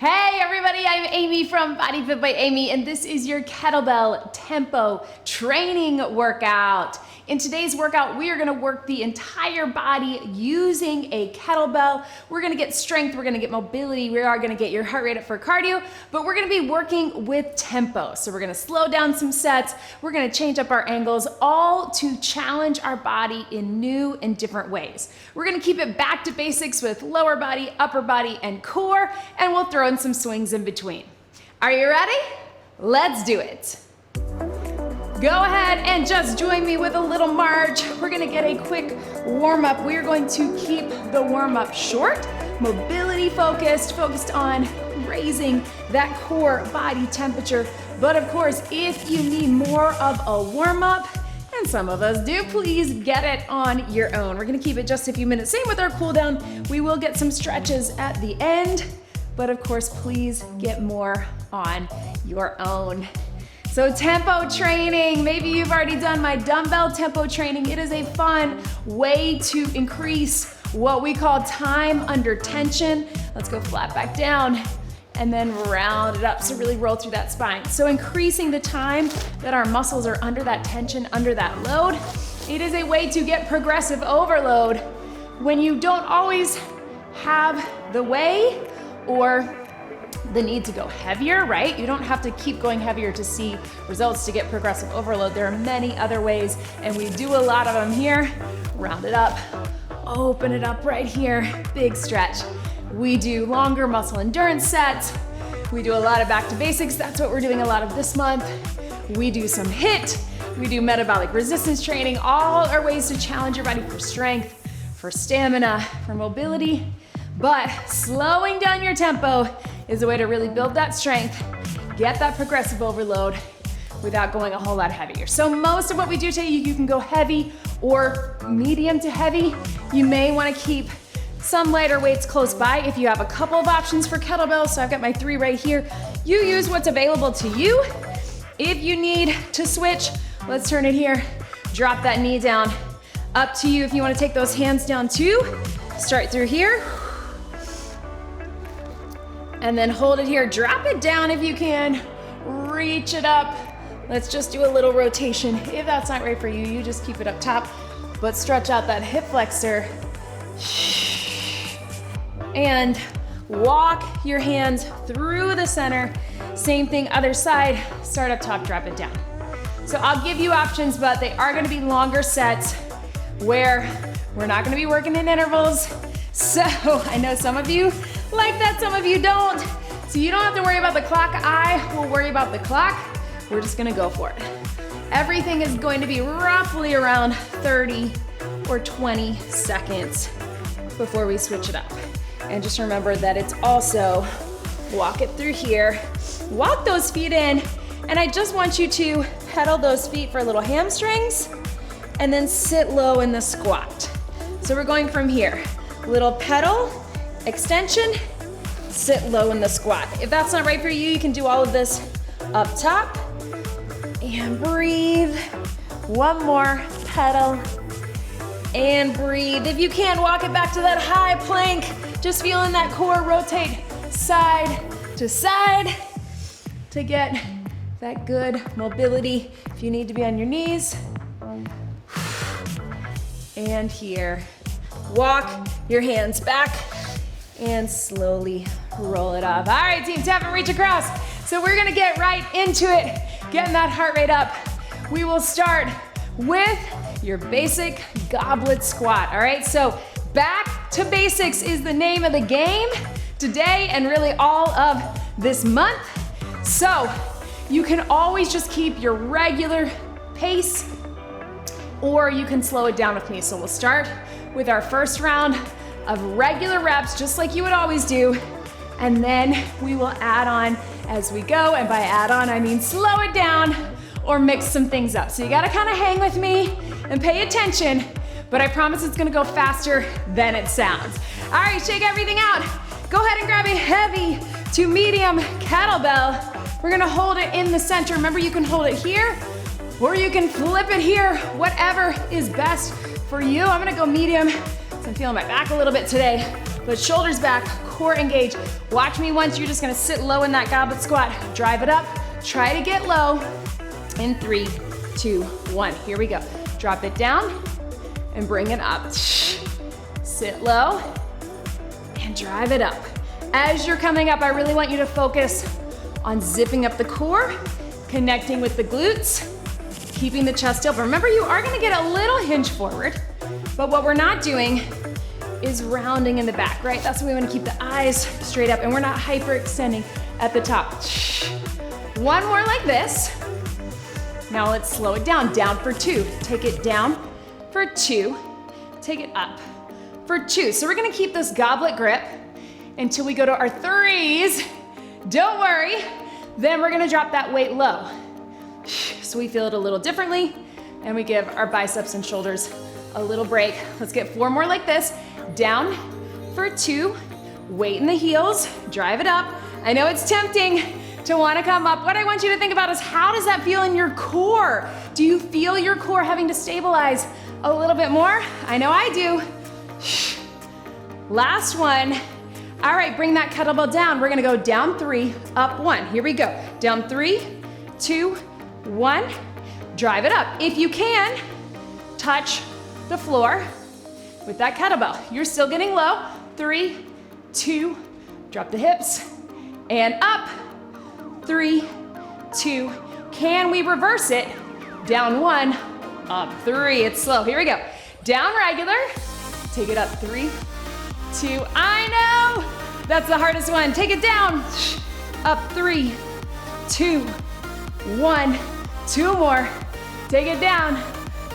Hey everybody, I'm Amy from BodyFit by Amy, and this is your kettlebell tempo training workout. In today's workout, we are gonna work the entire body using a kettlebell. We're gonna get strength, we're gonna get mobility, we are gonna get your heart rate up for cardio, but we're gonna be working with tempo. So we're gonna slow down some sets, we're gonna change up our angles, all to challenge our body in new and different ways. We're gonna keep it back to basics with lower body, upper body, and core, and we'll throw in some swings in between. Are you ready? Let's do it. Go ahead and just join me with a little march. We're gonna get a quick warm up. We're going to keep the warm up short, mobility focused on raising that core body temperature. But of course, if you need more of a warm up, and some of us do, please get it on your own. We're gonna keep it just a few minutes. Same with our cool down. We will get some stretches at the end, but of course, please get more on your own. So tempo training, maybe you've already done my dumbbell tempo training. It is a fun way to increase what we call time under tension. Let's go flat back down and then round it up. So really roll through that spine. So increasing the time that our muscles are under that tension, under that load. It is a way to get progressive overload when you don't always have the way or the need to go heavier, right? You don't have to keep going heavier to see results to get progressive overload. There are many other ways, and we do a lot of them here. Round it up, open it up right here, big stretch. We do longer muscle endurance sets. We do a lot of back to basics. That's what we're doing a lot of this month. We do some HIIT. We do metabolic resistance training. All are ways to challenge your body for strength, for stamina, for mobility. But slowing down your tempo is a way to really build that strength, get that progressive overload without going a whole lot heavier. So most of what we do today, you can go heavy or medium to heavy. You may want to keep some lighter weights close by if you have a couple of options for kettlebells. So I've got my 3 right here. You use what's available to you. If you need to switch, let's turn it here. Drop that knee down. Up to you if you want to take those hands down too. Start through here. And then hold it here, drop it down if you can, reach it up. Let's just do a little rotation. If that's not right for you, you just keep it up top, but stretch out that hip flexor. And walk your hands through the center. Same thing, other side, start up top, drop it down. So I'll give you options, but they are gonna be longer sets where we're not gonna be working in intervals. So I know some of you like that, some of you don't. So you don't have to worry about the clock. I will worry about the clock. We're just gonna go for it. Everything is going to be roughly around 30 or 20 seconds before we switch it up. And just remember that it's also walk it through here, walk those feet in, and I just want you to pedal those feet for little hamstrings and then sit low in the squat. So we're going from here, little pedal, extension, sit low in the squat. If that's not right for you, you can do all of this up top and breathe. One more, pedal and breathe. If you can, walk it back to that high plank, just feeling that core rotate side to side to get that good mobility. If you need to be on your knees, and here. Walk your hands back and slowly roll it off. All right, team, tap and reach across. So we're gonna get right into it, getting that heart rate up. We will start with your basic goblet squat, all right? So back to basics is the name of the game today and really all of this month. So you can always just keep your regular pace or you can slow it down with me. So we'll start with our first round of regular reps, just like you would always do. And then we will add on as we go. And by add on, I mean slow it down or mix some things up. So you gotta kind of hang with me and pay attention, but I promise it's gonna go faster than it sounds. All right, shake everything out. Go ahead and grab a heavy to medium kettlebell. We're gonna hold it in the center. Remember, you can hold it here or you can flip it here, whatever is best for you. I'm gonna go medium, so I'm feeling my back a little bit today. but shoulders back, core engaged. Watch me once, you're just gonna sit low in that goblet squat. Drive it up, try to get low. In 3, 2, 1, here we go. Drop it down and bring it up. Sit low and drive it up. As you're coming up, I really want you to focus on zipping up the core, connecting with the glutes, keeping the chest open. Remember, you are gonna get a little hinge forward, but what we're not doing is rounding in the back, right? That's why we wanna keep the eyes straight up and we're not hyperextending at the top. One more like this. Now let's slow it down. Down for 2. Take it down for 2. Take it up for 2. So we're gonna keep this goblet grip until we go to our 3s. Don't worry. Then we're gonna drop that weight low. So we feel it a little differently and we give our biceps and shoulders a little break. Let's get 4 more like this. Down for 2. Weight in the heels. Drive it up. I know it's tempting to want to come up. What I want you to think about is, how does that feel in your core? Do you feel your core having to stabilize a little bit more? I know I do. Last one. All right, bring that kettlebell down. We're gonna go down 3, up 1. Here we go. Down 3, 2, 1. Drive it up. If you can, touch the floor with that kettlebell. You're still getting low. 3, 2, drop the hips, and up. 3, 2, can we reverse it? Down 1, up 3, it's slow. Here we go. Down regular, take it up 3, 2, I know, that's the hardest one. Take it down, up 3, 2, 1, 2 more. Take it down,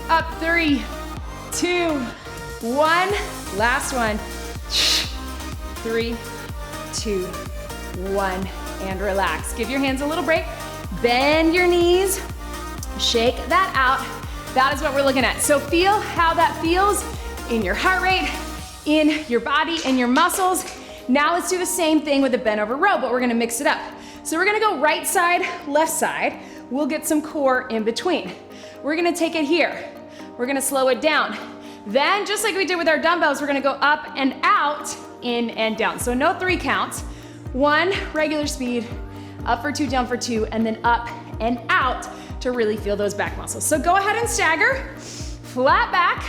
up 3, 2, 1. Last one, 3, 2, 1. And relax. Give your hands a little break. Bend your knees. Shake that out. That is what we're looking at. So feel how that feels in your heart rate, in your body, in your muscles. Now let's do the same thing with a bent over row, but we're gonna mix it up. So we're gonna go right side, left side. We'll get some core in between. We're gonna take it here. We're gonna slow it down. Then, just like we did with our dumbbells, we're gonna go up and out, in and down. So no 3 counts. 1, regular speed, up for 2, down for 2, and then up and out to really feel those back muscles. So go ahead and stagger, flat back,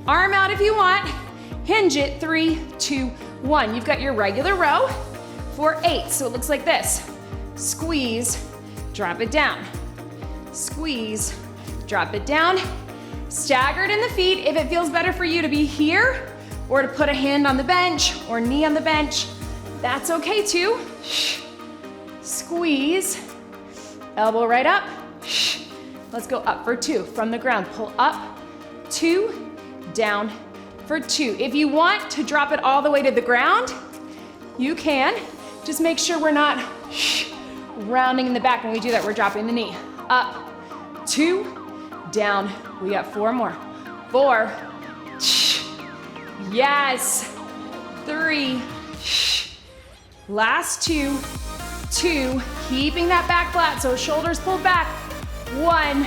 arm out if you want, hinge it, 3, 2, 1. You've got your regular row for 8, so it looks like this. Squeeze, drop it down. Squeeze, drop it down. Staggered in the feet. If it feels better for you to be here or to put a hand on the bench or knee on the bench, that's okay too. Squeeze, elbow right up. Let's go up for 2 from the ground. Pull up, 2, down for 2. If you want to drop it all the way to the ground, you can. Just make sure we're not rounding in the back when we do that. We're dropping the knee. Up, 2, down. We got 4 more. 4, yes, 3, last 2, 2, keeping that back flat, so shoulders pulled back. 1,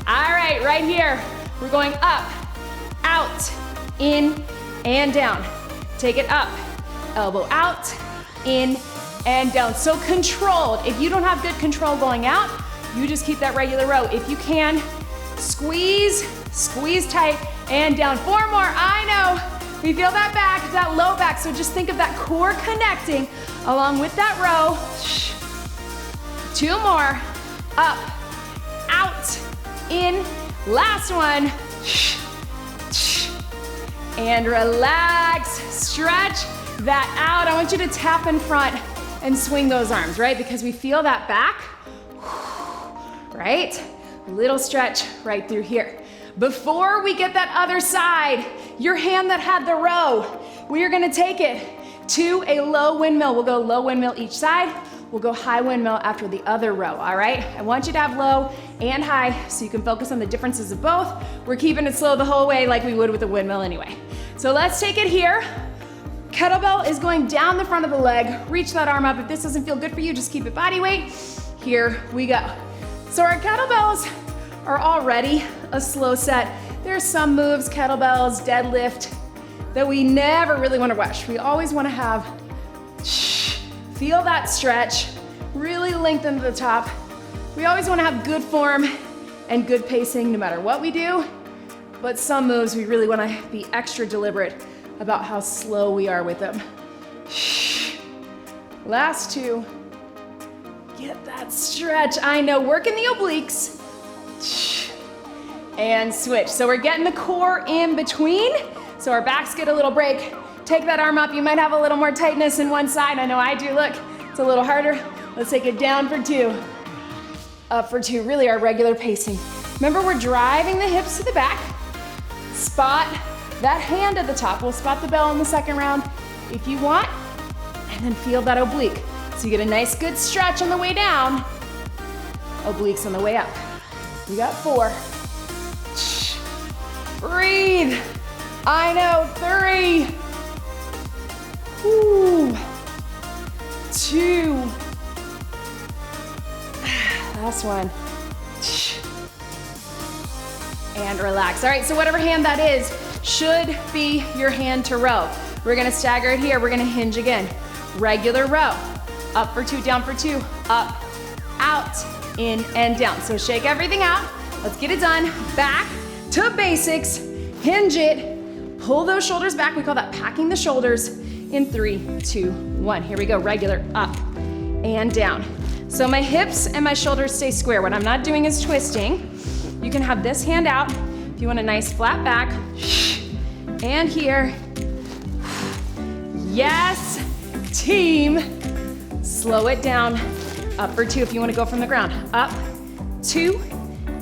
all right here, we're going up, out, in, and down. Take it up, elbow out, in, and down. So controlled. If you don't have good control going out, you just keep that regular row. If you can, squeeze, squeeze tight, and down. 4 more, I know. We feel that back, that low back, so just think of that core connecting along with that row. 2 more, up, out, in, last one. And relax, stretch that out. I want you to tap in front and swing those arms, right? Because we feel that back, right? Little stretch right through here. Before we get that other side, your hand that had the row, we are gonna take it to a low windmill. We'll go low windmill each side. We'll go high windmill after the other row, all right? I want you to have low and high so you can focus on the differences of both. We're keeping it slow the whole way like we would with a windmill anyway. So let's take it here. Kettlebell is going down the front of the leg. Reach that arm up. If this doesn't feel good for you, just keep it body weight. Here we go. So our kettlebells are already a slow set. There's some moves, kettlebells, deadlift, that we never really want to rush. We always want to have, feel that stretch, really lengthen to the top. We always want to have good form and good pacing no matter what we do, but some moves we really want to be extra deliberate about how slow we are with them. Last two. Get that stretch. I know, working the obliques. And switch. So we're getting the core in between, so our backs get a little break. Take that arm up. You might have a little more tightness in one side. I know I do. Look, it's a little harder. Let's take it down for two. Up for two, really our regular pacing. Remember, we're driving the hips to the back. Spot that hand at the top. We'll spot the bell in the second round if you want, and then feel that oblique. So you get a nice good stretch on the way down, obliques on the way up. We got 4. Breathe. I know, 3. Ooh. 2. Last one. And relax. All right, so whatever hand that is should be your hand to row. We're gonna stagger it here. We're gonna hinge again. Regular row. Up for 2, down for 2. Up, out, in, and down. So shake everything out. Let's get it done. Back to basics. Hinge it. Pull those shoulders back. We call that packing the shoulders. In 3, 2, 1. Here we go. Regular. Up and down. So my hips and my shoulders stay square. What I'm not doing is twisting. You can have this hand out if you want a nice flat back. And here. Yes, team. Slow it down. Up for 2 if you want to go from the ground. Up, 2,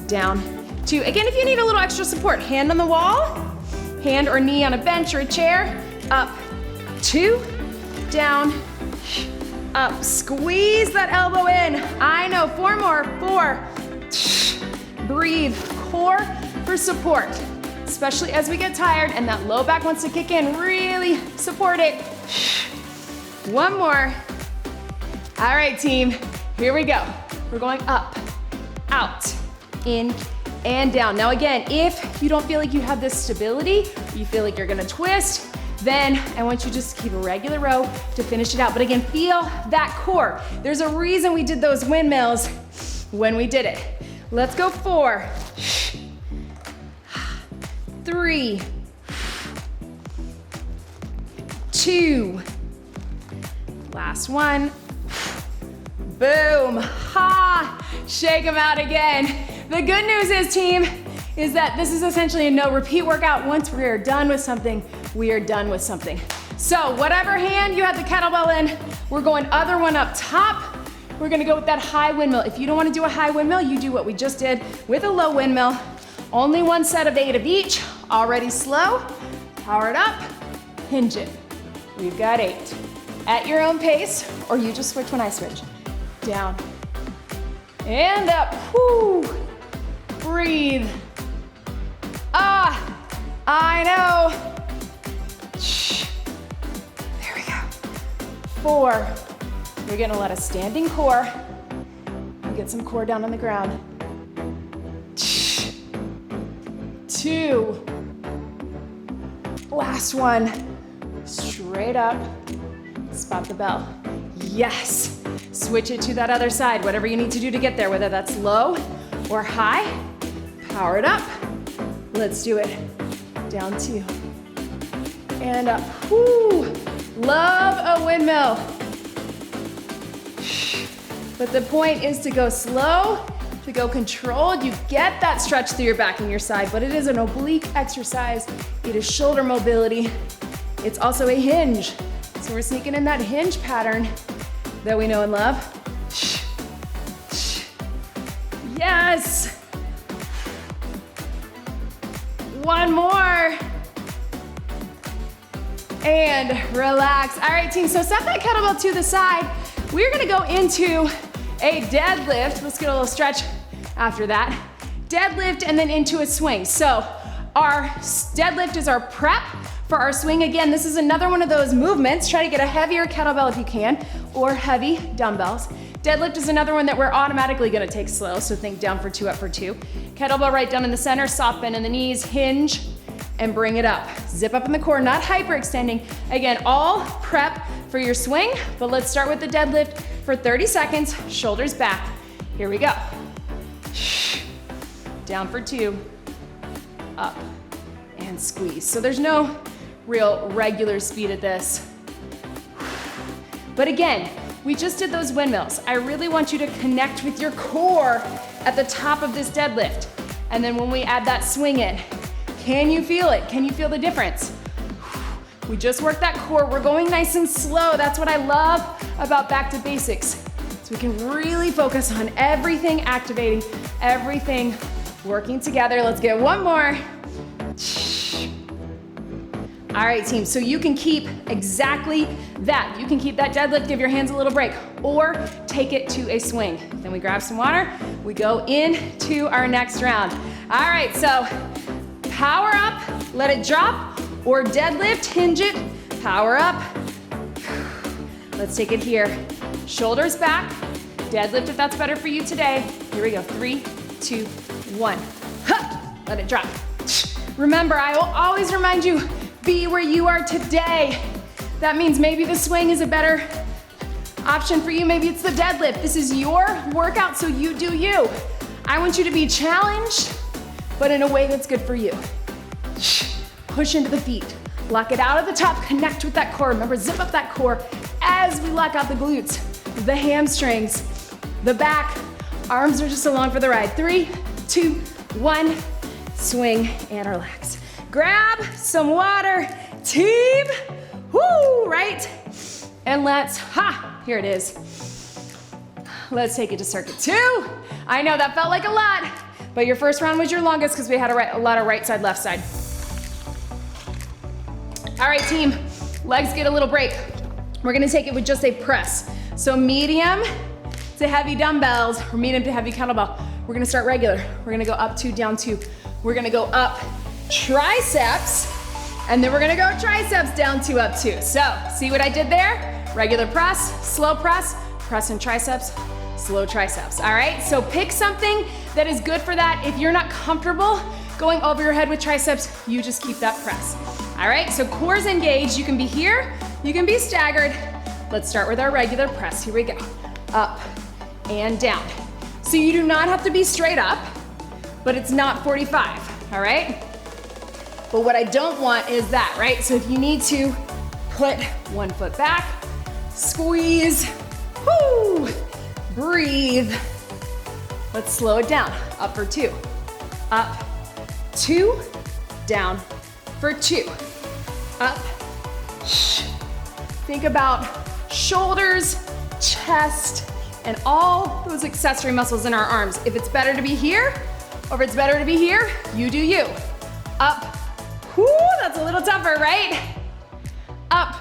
down, 2. Again, if you need a little extra support, hand on the wall, hand or knee on a bench or a chair. Up, 2, down, up. Squeeze that elbow in. I know, 4 more. 4. Breathe. Core for support, especially as we get tired and that low back wants to kick in. Really support it. 1 more. All right, team, here we go. We're going up, out, in, and down. Now again, if you don't feel like you have this stability, you feel like you're gonna twist, then I want you just to keep a regular row to finish it out. But again, feel that core. There's a reason we did those windmills when we did it. Let's go. 4, 3, 2, last one. Boom, ha, shake them out again. The good news is, team, is that this is essentially a no repeat workout. Once we are done with something, we are done with something. So whatever hand you have the kettlebell in, we're going other one up top. We're gonna go with that high windmill. If you don't wanna do a high windmill, you do what we just did with a low windmill. Only 1 set of 8 of each, already slow, power it up, hinge it. We've got 8. At your own pace, or you just switch when I switch. Down, and up, whoo, breathe. Ah, I know. There we go. 4, we're gonna let a standing core, and get some core down on the ground. 2, last one, straight up, spot the bell. Yes. Switch it to that other side, whatever you need to do to get there, whether that's low or high. Power it up. Let's do it. Down 2. And up. Woo! Love a windmill. But the point is to go slow, to go controlled. You get that stretch through your back and your side, but it is an oblique exercise. It is shoulder mobility. It's also a hinge. So we're sneaking in that hinge pattern that we know and love. Yes. 1 more. And relax. All right, team, so set that kettlebell to the side. We're gonna go into a deadlift. Let's get a little stretch after that. Deadlift and then into a swing. So our deadlift is our prep for our swing. Again, this is another one of those movements. Try to get a heavier kettlebell if you can, or heavy dumbbells. Deadlift is another one that we're automatically gonna take slow, so think down for 2, up for 2. Kettlebell right down in the center, soft bend in the knees, hinge, and bring it up. Zip up in the core, not hyperextending. Again, all prep for your swing, but let's start with the deadlift for 30 seconds, shoulders back. Here we go. Down for 2, up, and squeeze. So there's no real regular speed at this. But again, we just did those windmills. I really want you to connect with your core at the top of this deadlift. And then when we add that swing in, can you feel it? Can you feel the difference? We just worked that core. We're going nice and slow. That's what I love about back to basics. So we can really focus on everything activating, everything working together. Let's get one more. All right, team, so you can keep exactly that. You can keep that deadlift, give your hands a little break, or take it to a swing. Then we grab some water, we go into our next round. All right, so power up, let it drop, or deadlift, hinge it, power up. Let's take it here. Shoulders back, deadlift if that's better for you today. Here we go, 3, 2, 1. Let it drop. Remember, I will always remind you, be where you are today. That means maybe the swing is a better option for you. Maybe it's the deadlift. This is your workout, so you do you. I want you to be challenged, but in a way that's good for you. Push into the feet. Lock it out at the top. Connect with that core. Remember, zip up that core as we lock out the glutes, the hamstrings, the back. Arms are just along for the ride. 3, 2, 1. Swing and relax. Grab some water, team. Woo, right? And let's, here it is. Let's take it to circuit 2. I know that felt like a lot, but your first round was your longest because we had a lot of right side, left side. All right, team, legs get a little break. We're gonna take it with just a press. So medium to heavy dumbbells, or medium to heavy kettlebell. We're gonna start regular. We're gonna go up 2, down 2. We're gonna go up triceps, and then we're gonna go triceps, down 2, up 2. So, see what I did there? Regular press and triceps, slow triceps, all right? So pick something that is good for that. If you're not comfortable going over your head with triceps, you just keep that press. All right, so core's engaged. You can be here, you can be staggered. Let's start with our regular press. Here we go, up and down. So you do not have to be straight up, but it's not 45, all right? But what I don't want is that, right? So if you need to put one foot back, squeeze, whoo, breathe. Let's slow it down. Up for 2, up, 2, down for 2, up. Think about shoulders, chest, and all those accessory muscles in our arms. If it's better to be here, or if it's better to be here, you do you. Up. Whoo, that's a little tougher, right? Up.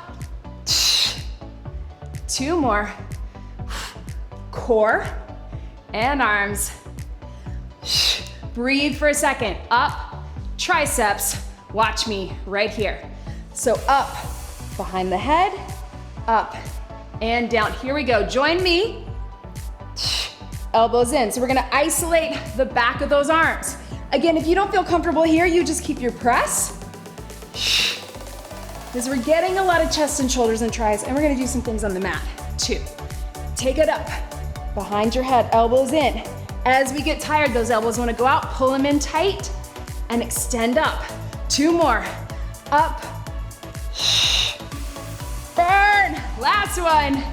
2 more. Core and arms. Breathe for a second. Up, triceps. Watch me right here. So up, behind the head, up and down. Here we go. Join me. Elbows in. So we're gonna isolate the back of those arms. Again, if you don't feel comfortable here, you just keep your press. Because we're getting a lot of chest and shoulders and tries, and we're gonna do some things on the mat. 2, take it up, behind your head, elbows in. As we get tired, those elbows wanna go out, pull them in tight, and extend up. 2 more, up, burn, last one.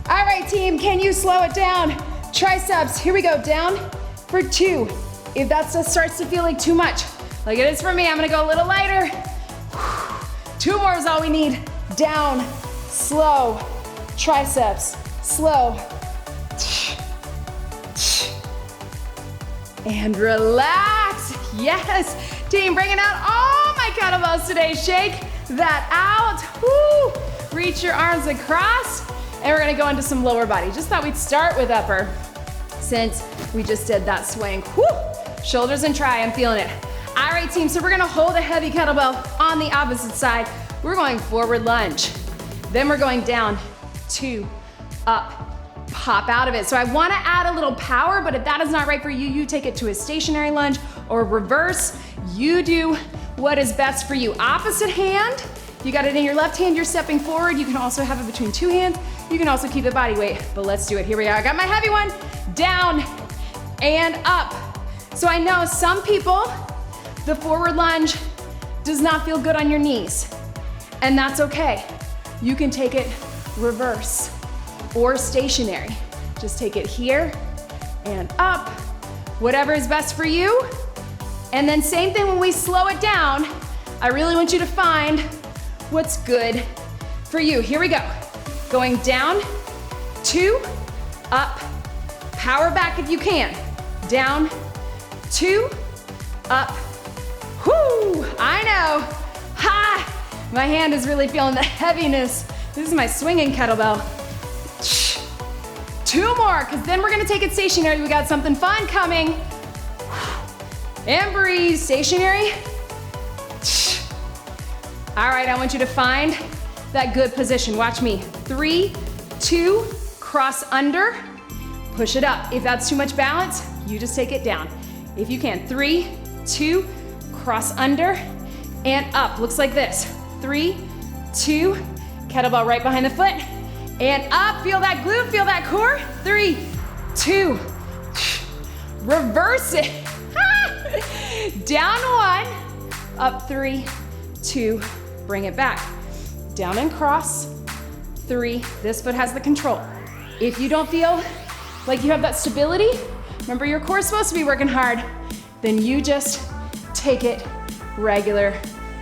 All right, team, can you slow it down? Triceps, here we go, down for 2. If that starts to feel like too much, like it is for me, I'm gonna go a little lighter. 2 more is all we need. Down, slow, triceps, slow. And relax. Yes, team, bringing out all my kettlebells today. Shake that out. Woo. Reach your arms across, and we're gonna go into some lower body. Just thought we'd start with upper since we just did that swing. Woo. Shoulders and tri, I'm feeling it. All right, team, so we're gonna hold a heavy kettlebell on the opposite side. We're going forward lunge. Then we're going down, 2, up, pop out of it. So I wanna add a little power, but if that is not right for you, you take it to a stationary lunge or reverse. You do what is best for you. Opposite hand, you got it in your left hand, you're stepping forward. You can also have it between two hands. You can also keep the body weight, but let's do it. Here we are. I got my heavy one, down and up. So I know some people, the forward lunge does not feel good on your knees, and that's okay. You can take it reverse or stationary. Just take it here and up, whatever is best for you. And then same thing when we slow it down, I really want you to find what's good for you. Here we go. Going down, 2, up, power back if you can. Down, 2, up, whoo, I know, ha! My hand is really feeling the heaviness. This is my swinging kettlebell. 2 more, because then we're gonna take it stationary. We got something fun coming. And breathe, stationary. All right, I want you to find that good position. Watch me. 3, 2, cross under, push it up. If that's too much balance, you just take it down. If you can, 3, 2, cross under, and up. Looks like this. 3, 2, kettlebell right behind the foot, and up. Feel that glute, feel that core. 3, 2, reverse it. Down 1, up 3, 2, bring it back. Down and cross, 3, this foot has the control. If you don't feel like you have that stability, remember your core is supposed to be working hard, then you just take it regular.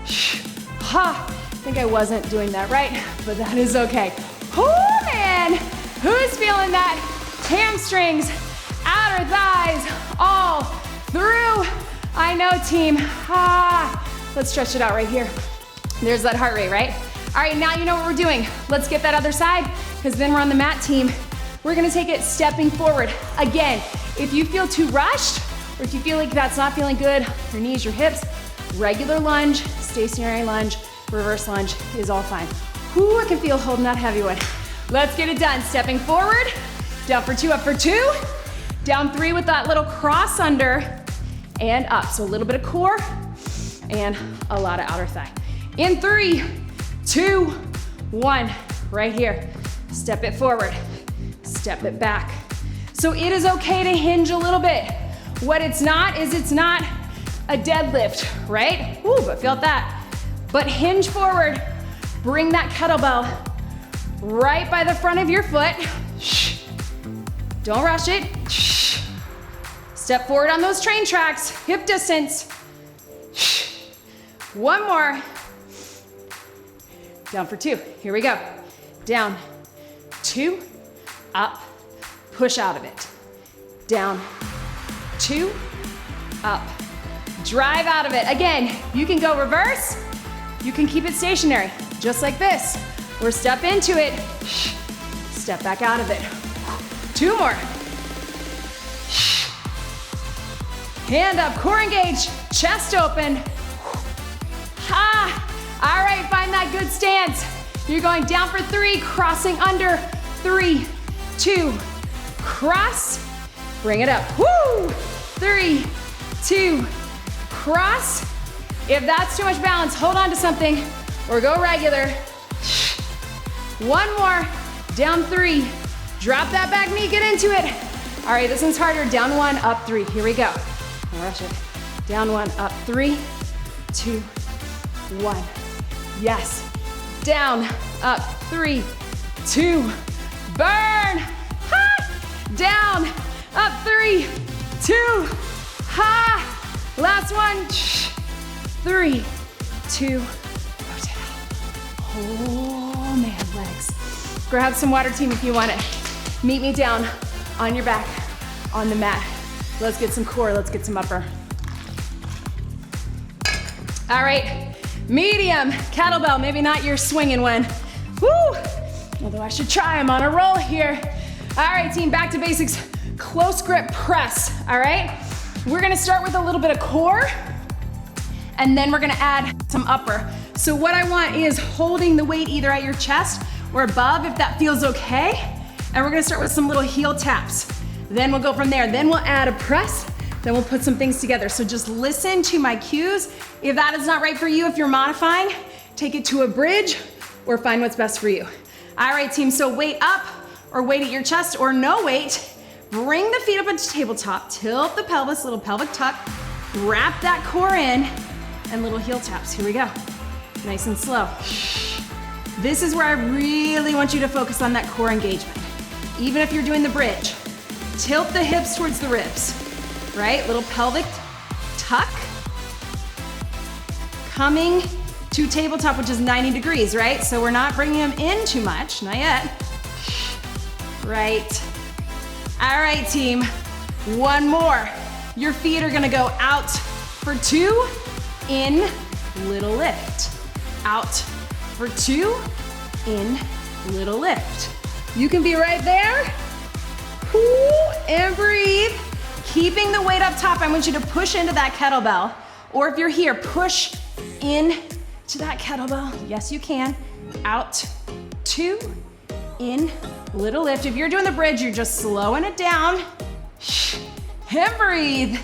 Ha, I think I wasn't doing that right, but that is okay. Oh man, who's feeling that? Hamstrings, outer thighs, all through. I know, team. Let's stretch it out right here. There's that heart rate, right? All right, now you know what we're doing. Let's get that other side, because then we're on the mat, team. We're gonna take it stepping forward. Again, if you feel too rushed, or if you feel like that's not feeling good, your knees, your hips, regular lunge, stationary lunge, reverse lunge is all fine. Ooh, I can feel holding that heavy one. Let's get it done. Stepping forward, down for 2, up for 2, down 3 with that little cross under, and up. So a little bit of core and a lot of outer thigh. In 3, 2, 1, right here. Step it forward, step it back. So it is okay to hinge a little bit. What it's not is it's not a deadlift, right? Ooh, but felt that. But hinge forward, bring that kettlebell right by the front of your foot. Don't rush it. Step forward on those train tracks, hip distance. 1 more. Down for 2, here we go. Down, 2, up, push out of it. Down, 2, up, drive out of it. Again, you can go reverse, you can keep it stationary, just like this. Or step into it, step back out of it. 2 more. Hand up, core engaged, chest open. Ha! All right, find that good stance. You're going down for 3, crossing under. 3, 2, cross, bring it up. Woo! 3, 2, cross. If that's too much balance, hold on to something or go regular. 1 more, down 3. Drop that back knee, get into it. All right, this one's harder. Down 1, up 3. Here we go. Don't rush it. Down 1, up 3, 2, 1. Yes. Down, up 3, 2, burn. Ha! Down, up 3, 2, ha! Last one. 3, 2, rotate out. Oh man, legs. Grab some water, team, if you want it. Meet me down on your back, on the mat. Let's get some core, let's get some upper. All right, medium kettlebell, maybe not your swinging one. Woo! Although I should try, I'm on a roll here. All right, team, back to basics. Close grip press, all right? We're gonna start with a little bit of core, and then we're gonna add some upper. So what I want is holding the weight either at your chest or above, if that feels okay. And we're gonna start with some little heel taps. Then we'll go from there. Then we'll add a press then we'll put some things together. So just listen to my cues. If that is not right for you, if you're modifying, take it to a bridge or find what's best for you. All right, team, so weight up or weight at your chest or no weight. Bring the feet up into tabletop, tilt the pelvis, little pelvic tuck, wrap that core in, and little heel taps. Here we go. Nice and slow. This is where I really want you to focus on that core engagement. Even if you're doing the bridge, tilt the hips towards the ribs, right? Little pelvic tuck. Coming to tabletop, which is 90 degrees, right? So we're not bringing them in too much, not yet. Right. All right, team, one more. Your feet are gonna go out for 2, in, little lift. Out for 2, in, little lift. You can be right there. Ooh, and breathe. Keeping the weight up top, I want you to push into that kettlebell. Or if you're here, push in to that kettlebell. Yes, you can. Out, 2, in, little lift. If you're doing the bridge, you're just slowing it down. And breathe.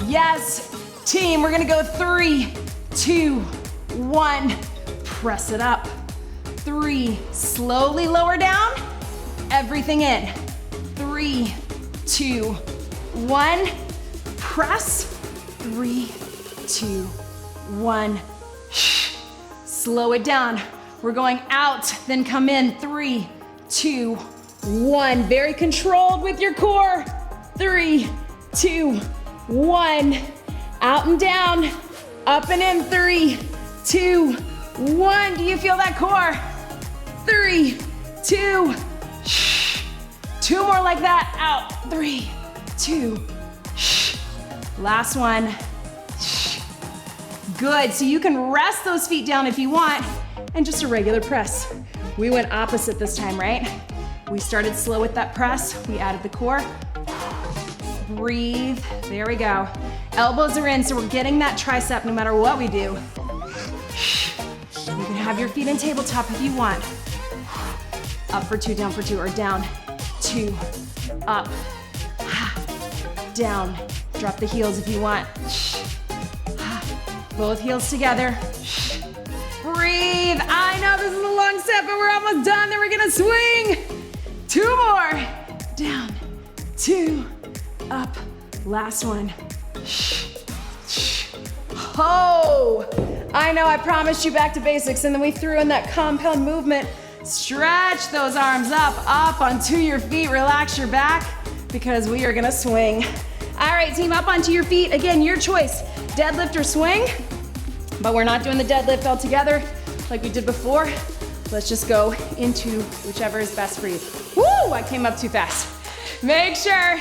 Yes, team, we're gonna go 3, 2, 1. Press it up. 3, slowly lower down. Everything in. 3, 2, 1. Press. 3, 2, 1. Slow it down. We're going out, then come in. 3, 2, 1. Very controlled with your core. 3, 2, 1. Out and down. Up and in. 3, 2, 1. Do you feel that core? 3, 2. 2 more like that. Out. 3, 2. Last one. Good. So you can rest those feet down if you want, and just a regular press. We went opposite this time, right? We started slow with that press. We added the core. Breathe. There we go. Elbows are in, so we're getting that tricep no matter what we do. You can have your feet in tabletop if you want. Up for 2, down for 2, or down, 2, up, down. Drop the heels if you want. Both heels together. Breathe. I know this is a long set, but we're almost done. Then we're gonna swing. 2 more. Down, 2, up. Last one. Oh, I know I promised you back to basics, and then we threw in that compound movement. Stretch those arms up onto your feet. Relax your back because we are gonna swing. All right, team, up onto your feet. Again, your choice, deadlift or swing, but we're not doing the deadlift all together like we did before. Let's just go into whichever is best for you. Woo, I came up too fast. Make sure,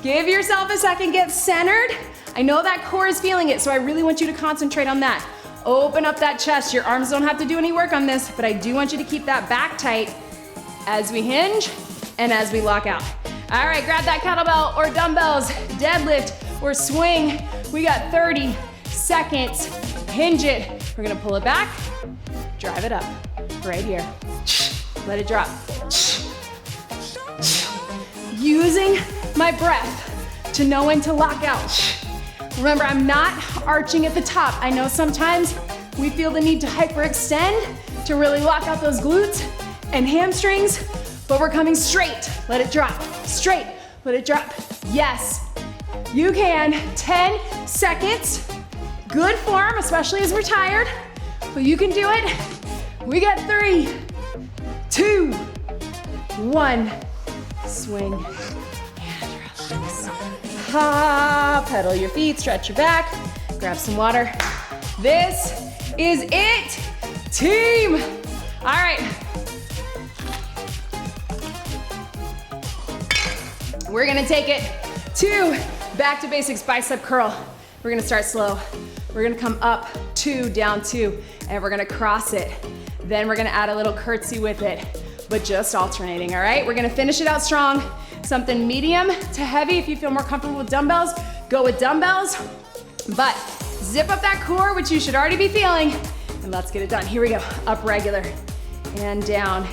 give yourself a second, get centered. I know that core is feeling it, so I really want you to concentrate on that. Open up that chest. Your arms don't have to do any work on this, but I do want you to keep that back tight as we hinge and as we lock out. All right, grab that kettlebell or dumbbells, deadlift or swing. We got 30 seconds. Hinge it. We're gonna pull it back, drive it up, right here. Let it drop. Using my breath to know when to lock out. Remember, I'm not arching at the top. I know sometimes we feel the need to hyperextend to really lock out those glutes and hamstrings, but we're coming straight. Let it drop. Straight. Let it drop. Yes, you can. 10 seconds. Good form, especially as we're tired, but you can do it. We got 3, 2, 1. Swing and relax. Pedal your feet, stretch your back, grab some water. This is it, team. All right. We're gonna take it to back to basics bicep curl. We're gonna start slow. We're gonna come up 2, down 2, and we're gonna cross it. Then we're gonna add a little curtsy with it, but just alternating, all right? We're gonna finish it out strong. Something medium to heavy. If you feel more comfortable with dumbbells, go with dumbbells. But zip up that core, which you should already be feeling, and let's get it done. Here we go, up regular and down.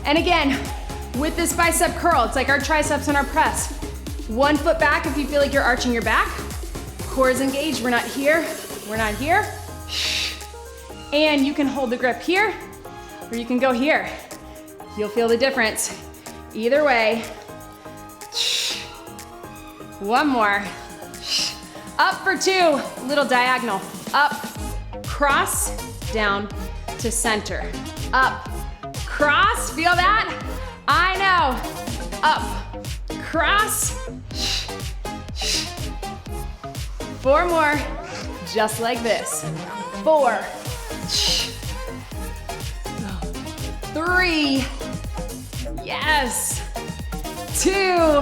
And again, with this bicep curl, it's like our triceps and our press. One foot back if you feel like you're arching your back. Core is engaged, we're not here, we're not here. And you can hold the grip here, or you can go here. You'll feel the difference. Either way. One more. Up for two, little diagonal. Up, cross, down to center. Up, cross, feel that? I know. Up, cross. 4 more, just like this. 4, 3, yes. 2,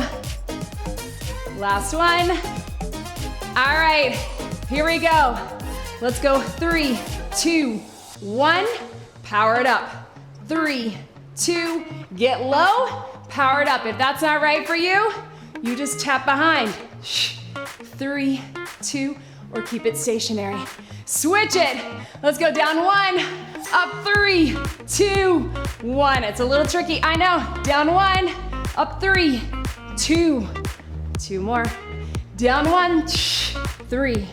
last one. All right, here we go. Let's go 3, 2, 1. Power it up. 3, 2, get low, power it up. If that's not right for you, you just tap behind. 3, 2, or keep it stationary. Switch it. Let's go down 1, up 3, 2, 1. It's a little tricky, I know. Down 1, up 3, 2. 2 more. Down 1, 3,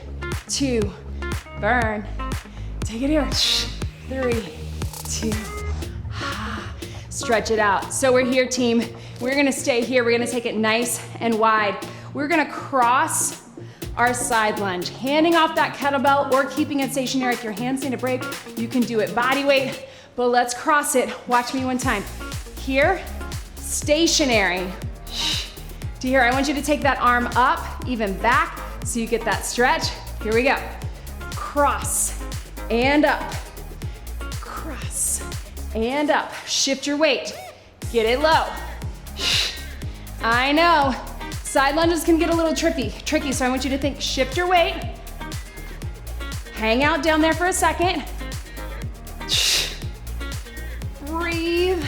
2, burn. Take it here. 3, 2. Stretch it out. So we're here, team. We're gonna stay here. We're gonna take it nice and wide. We're gonna cross our side lunge, handing off that kettlebell or keeping it stationary. If your hands need a break, you can do it body weight, but let's cross it. Watch me one time. Here, stationary. To here, I want you to take that arm up, even back, so you get that stretch. Here we go. Cross and up. Cross and up. Shift your weight. Get it low. I know. Side lunges can get a little tricky, so I want you to think, shift your weight. Hang out down there for a second. Breathe.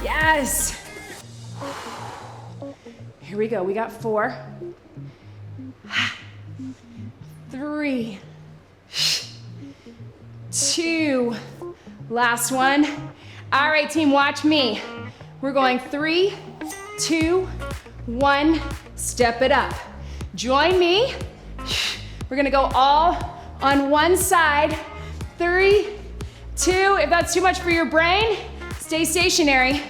Yes. Here we go. We got 4, 3, 2. Last one. All right, team, watch me. We're going 3, 2, 1. Step it up. Join me. We're gonna go all on one side. 3, 2. If that's too much for your brain, stay stationary.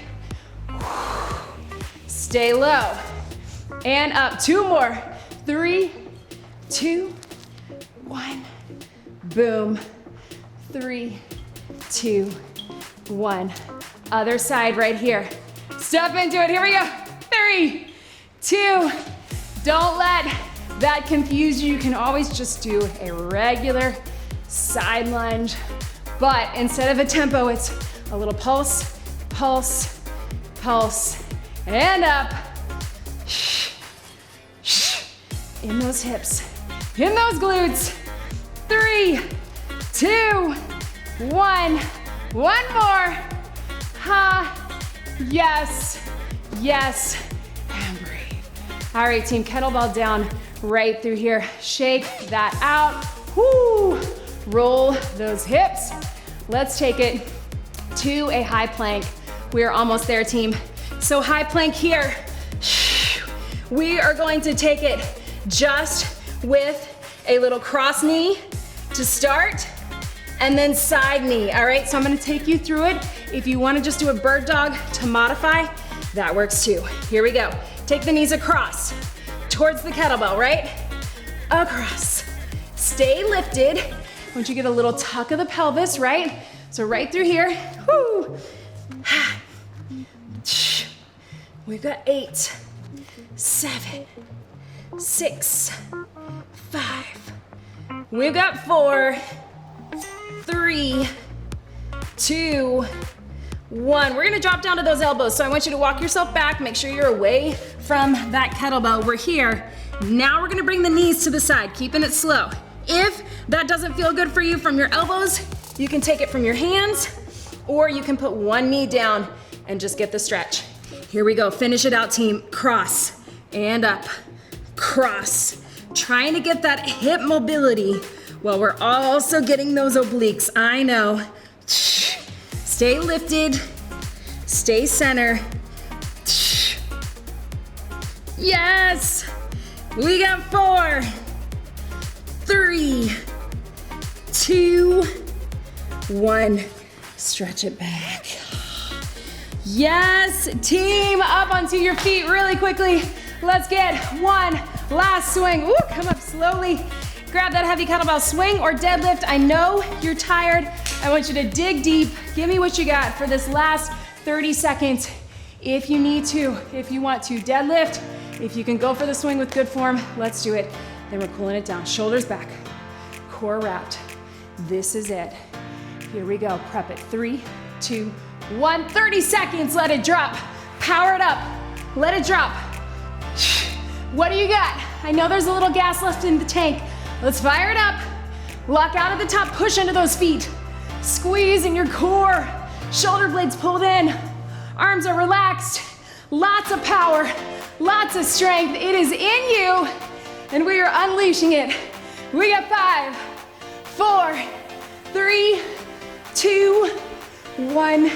Stay low. And up. 2 more. 3, 2, 1. Boom. 3, 2, 1. Other side right here. Step into it. Here we go. 3, 2. Don't let that confuse you. You can always just do a regular side lunge, but instead of a tempo, it's a little pulse, pulse, pulse, and up. In those hips, in those glutes. 3, 2, 1. One more. Ha. Yes. Yes. And breathe. All right, team, kettlebell down right through here. Shake that out. Woo. Roll those hips. Let's take it to a high plank. We're almost there, team. So high plank here. We are going to take it just with a little cross knee to start, and then side knee, all right? So I'm gonna take you through it. If you wanna just do a bird dog to modify, that works too. Here we go. Take the knees across, towards the kettlebell, right? Across. Stay lifted. Once you get a little tuck of the pelvis, right? So right through here, whoo. We've got 8, 7, 6, 5. We've got 4, 3, 2, 1. We're gonna drop down to those elbows. So I want you to walk yourself back, make sure you're away from that kettlebell. We're here. Now we're gonna bring the knees to the side, keeping it slow. If that doesn't feel good for you from your elbows, you can take it from your hands, or you can put one knee down and just get the stretch. Here we go, finish it out, team. Cross and up, cross. Trying to get that hip mobility while we're also getting those obliques. I know. Stay lifted, stay center. Yes. We got 4, 3, 2, 1. Stretch it back. Yes, team, up onto your feet really quickly. Let's get one last swing. Ooh, come up slowly. Grab that heavy kettlebell, swing or deadlift. I know you're tired. I want you to dig deep. Give me what you got for this last 30 seconds. If you need to, if you want to deadlift, if you can go for the swing with good form, let's do it. Then we're cooling it down. Shoulders back, core wrapped. This is it. Here we go, prep it. 3, 2, 1, 30 seconds, let it drop. Power it up, let it drop. What do you got? I know there's a little gas left in the tank. Let's fire it up. Lock out at the top, push into those feet. Squeeze in your core. Shoulder blades pulled in. Arms are relaxed. Lots of power, lots of strength. It is in you, and we are unleashing it. We got 5, 4, 3, 2, 1.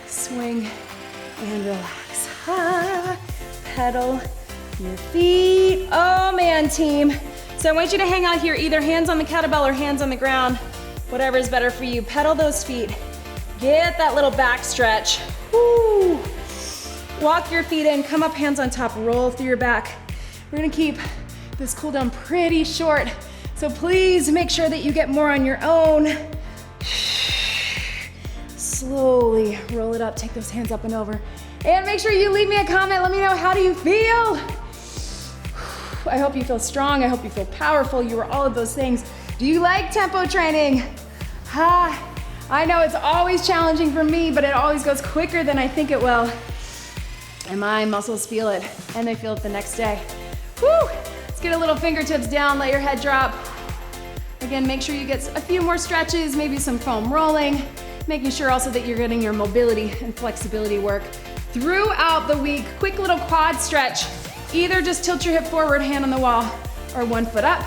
Swing and relax. Pedal your feet. Oh man, team. So I want you to hang out here, either hands on the kettlebell or hands on the ground, whatever is better for you. Pedal those feet. Get that little back stretch. Woo. Walk your feet in, come up, hands on top, roll through your back. We're gonna keep this cool down pretty short, so please make sure that you get more on your own. Slowly roll it up, take those hands up and over. And make sure you leave me a comment, let me know, how do you feel? I hope you feel strong, I hope you feel powerful, you are all of those things. Do you like tempo training? I know it's always challenging for me, but it always goes quicker than I think it will. And my muscles feel it, and they feel it the next day. Woo! Let's get a little fingertips down, let your head drop. Again, make sure you get a few more stretches, maybe some foam rolling, making sure also that you're getting your mobility and flexibility work throughout the week. Quick little quad stretch. Either just tilt your hip forward, hand on the wall, or 1 foot up.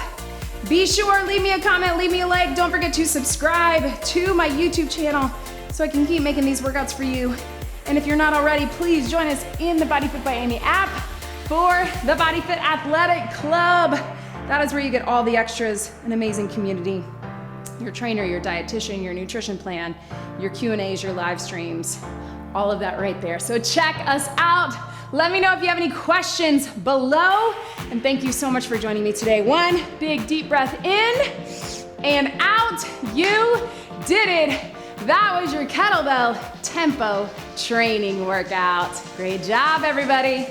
Be sure, leave me a comment, leave me a like. Don't forget to subscribe to my YouTube channel so I can keep making these workouts for you. And if you're not already, please join us in the BodyFit by Amy app for the BodyFit Athletic Club. That is where you get all the extras, an amazing community, your trainer, your dietitian, your nutrition plan, your Q&As, your live streams, all of that right there. So check us out. Let me know if you have any questions below. And thank you so much for joining me today. 1 big deep breath in and out. You did it. That was your kettlebell tempo training workout. Great job, everybody.